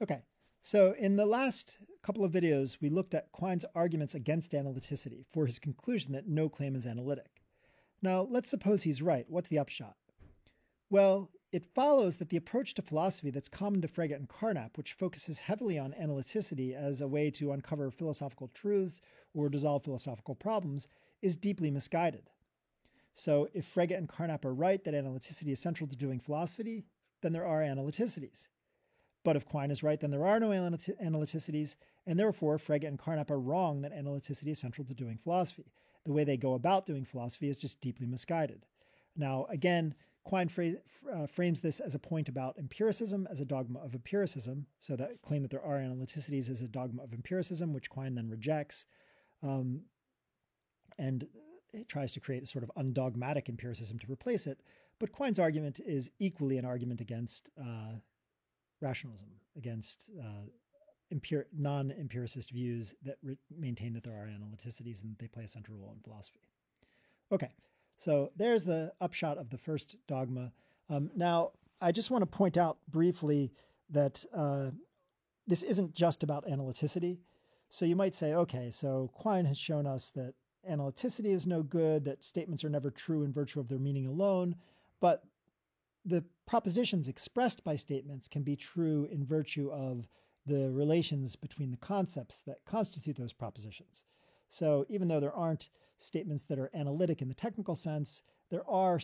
Okay, so in the last couple of videos, we looked at Quine's arguments against analyticity for his conclusion that no claim is analytic. Now, let's suppose he's right. What's the upshot? Well, it follows that the approach to philosophy that's common to Frege and Carnap, which focuses heavily on analyticity as a way to uncover philosophical truths or resolve philosophical problems, is deeply misguided. So if Frege and Carnap are right that analyticity is central to doing philosophy, then there are analyticities. But if Quine is right, then there are no analyticities, and therefore Frege and Carnap are wrong that analyticity is central to doing philosophy. The way they go about doing philosophy is just deeply misguided. Now, again, Quine frames this as a point about empiricism, as a dogma of empiricism. So that claim that there are analyticities is a dogma of empiricism, which Quine then rejects. And it tries to create a sort of undogmatic empiricism to replace it. But Quine's argument is equally an argument against rationalism, against non-empiricist views that maintain that there are analyticities and that they play a central role in philosophy. Okay, so there's the upshot of the first dogma. Now, I just want to point out briefly that this isn't just about analyticity. So you might say, okay, so Quine has shown us that analyticity is no good, that statements are never true in virtue of their meaning alone, but the propositions expressed by statements can be true in virtue of the relations between the concepts that constitute those propositions. So even though there aren't statements that are analytic in the technical sense, there are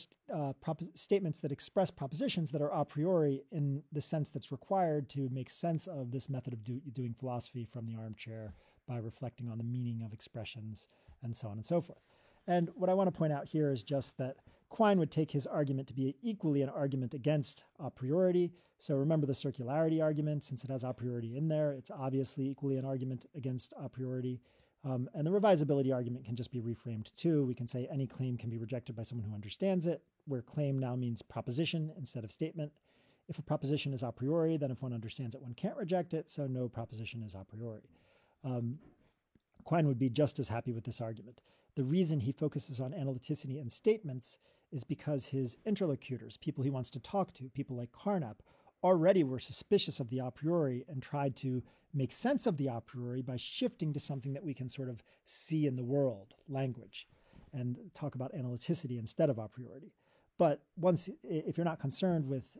statements that express propositions that are a priori in the sense that's required to make sense of this method of doing philosophy from the armchair by reflecting on the meaning of expressions and so on and so forth. And what I want to point out here is just that Quine would take his argument to be equally an argument against a priori. So remember the circularity argument, since it has a priori in there, it's obviously equally an argument against a priori. And the revisability argument can just be reframed too. We can say any claim can be rejected by someone who understands it, where claim now means proposition instead of statement. If a proposition is a priori, then if one understands it, one can't reject it. So no proposition is a priori. Quine would be just as happy with this argument. The reason he focuses on analyticity and statements is because his interlocutors, people he wants to talk to, people like Carnap, already were suspicious of the a priori and tried to make sense of the a priori by shifting to something that we can sort of see in the world, language, and talk about analyticity instead of a priori. But if you're not concerned with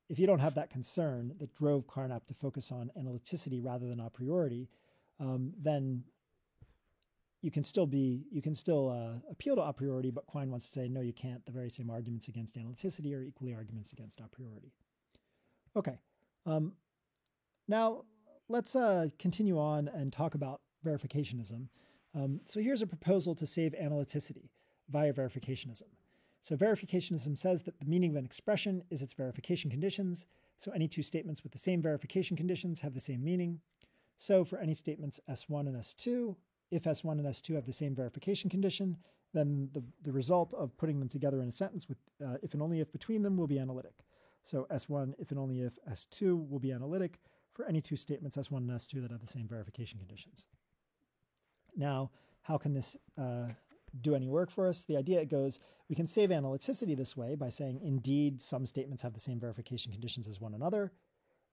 if you don't have that concern that drove Carnap to focus on analyticity rather than a priori, then you can still appeal to a priori, but Quine wants to say, no, you can't. The very same arguments against analyticity are equally arguments against a priori. Okay. Now let's continue on and talk about verificationism. So here's a proposal to save analyticity via verificationism. So verificationism says that the meaning of an expression is its verification conditions. So any two statements with the same verification conditions have the same meaning. So for any statements S1 and S2, if S1 and S2 have the same verification condition, then the result of putting them together in a sentence with if and only if between them will be analytic. So S1, if and only if S2 will be analytic for any two statements S1 and S2 that have the same verification conditions. Now, how can this do any work for us? The idea goes, we can save analyticity this way by saying, indeed, some statements have the same verification conditions as one another.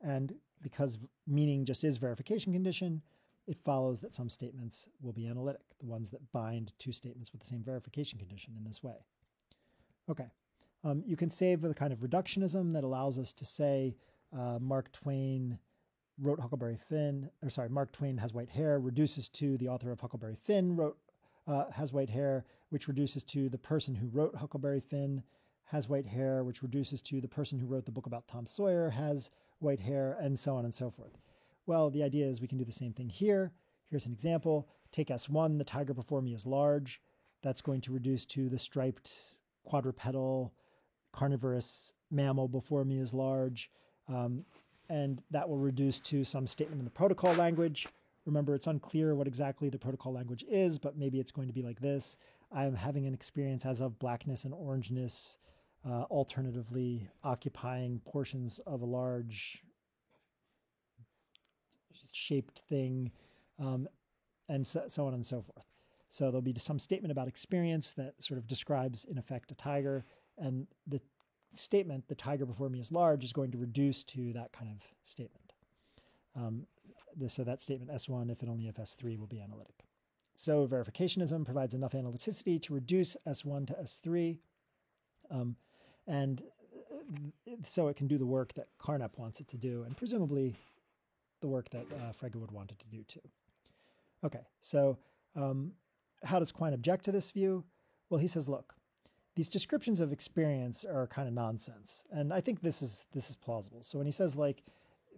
And because meaning just is verification condition, it follows that some statements will be analytic, the ones that bind two statements with the same verification condition in this way. Okay. You can save with a kind of reductionism that allows us to say Mark Twain wrote Huckleberry Finn, Mark Twain has white hair, reduces to the author of Huckleberry Finn has white hair, which reduces to the person who wrote Huckleberry Finn has white hair, which reduces to the person who wrote the book about Tom Sawyer has white hair, and so on and so forth. Well, the idea is we can do the same thing here. Here's an example. Take S1, the tiger before me is large. That's going to reduce to the striped quadrupedal carnivorous mammal before me is large. And that will reduce to some statement in the protocol language. Remember, it's unclear what exactly the protocol language is, but maybe it's going to be like this. I'm having an experience as of blackness and orangeness, alternatively occupying portions of a large shaped thing, and so on and so forth. So there'll be some statement about experience that sort of describes, in effect, a tiger, and the statement, the tiger before me is large, is going to reduce to that kind of statement. So that statement S1, if and only if S3, will be analytic. So verificationism provides enough analyticity to reduce S1 to S3. And so it can do the work that Carnap wants it to do, and presumably the work that Frege would want it to do too. Okay, so how does Quine object to this view? Well, he says, look, these descriptions of experience are kind of nonsense. And I think this is plausible. So when he says, like,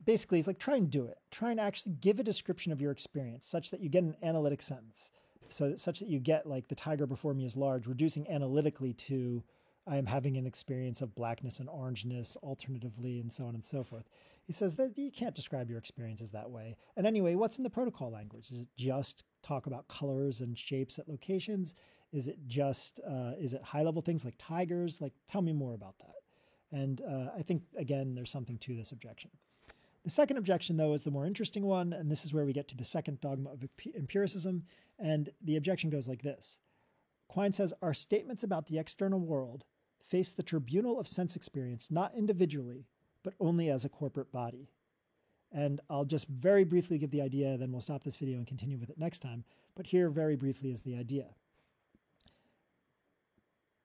basically he's like, try and do it. Try and actually give a description of your experience such that you get an analytic sentence. So such that you get, like, the tiger before me is large, reducing analytically to I am having an experience of blackness and orangeness alternatively, and so on and so forth. He says that you can't describe your experiences that way. And anyway, what's in the protocol language? Is it just talk about colors and shapes at locations? Is it just, is it high-level things like tigers? Like, tell me more about that. And I think, again, there's something to this objection. The second objection, though, is the more interesting one, and this is where we get to the second dogma of empiricism. And the objection goes like this. Quine says, our statements about the external world face the tribunal of sense experience not individually, but only as a corporate body. And I'll just very briefly give the idea, then we'll stop this video and continue with it next time. But here, very briefly, is the idea.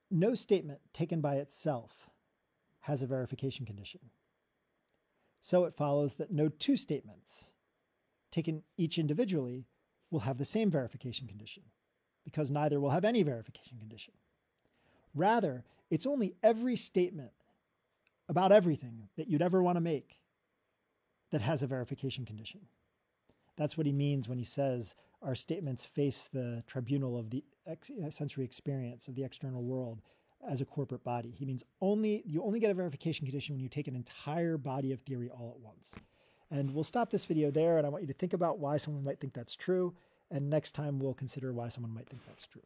No statement taken by itself has a verification condition. So it follows that no two statements taken each individually will have the same verification condition, because neither will have any verification condition. Rather, it's only every statement about everything that you'd ever want to make that has a verification condition. That's what he means when he says our statements face the tribunal of the sensory experience of the external world as a corporate body. He means you only get a verification condition when you take an entire body of theory all at once. And we'll stop this video there, and I want you to think about why someone might think that's true. And next time we'll consider why someone might think that's true.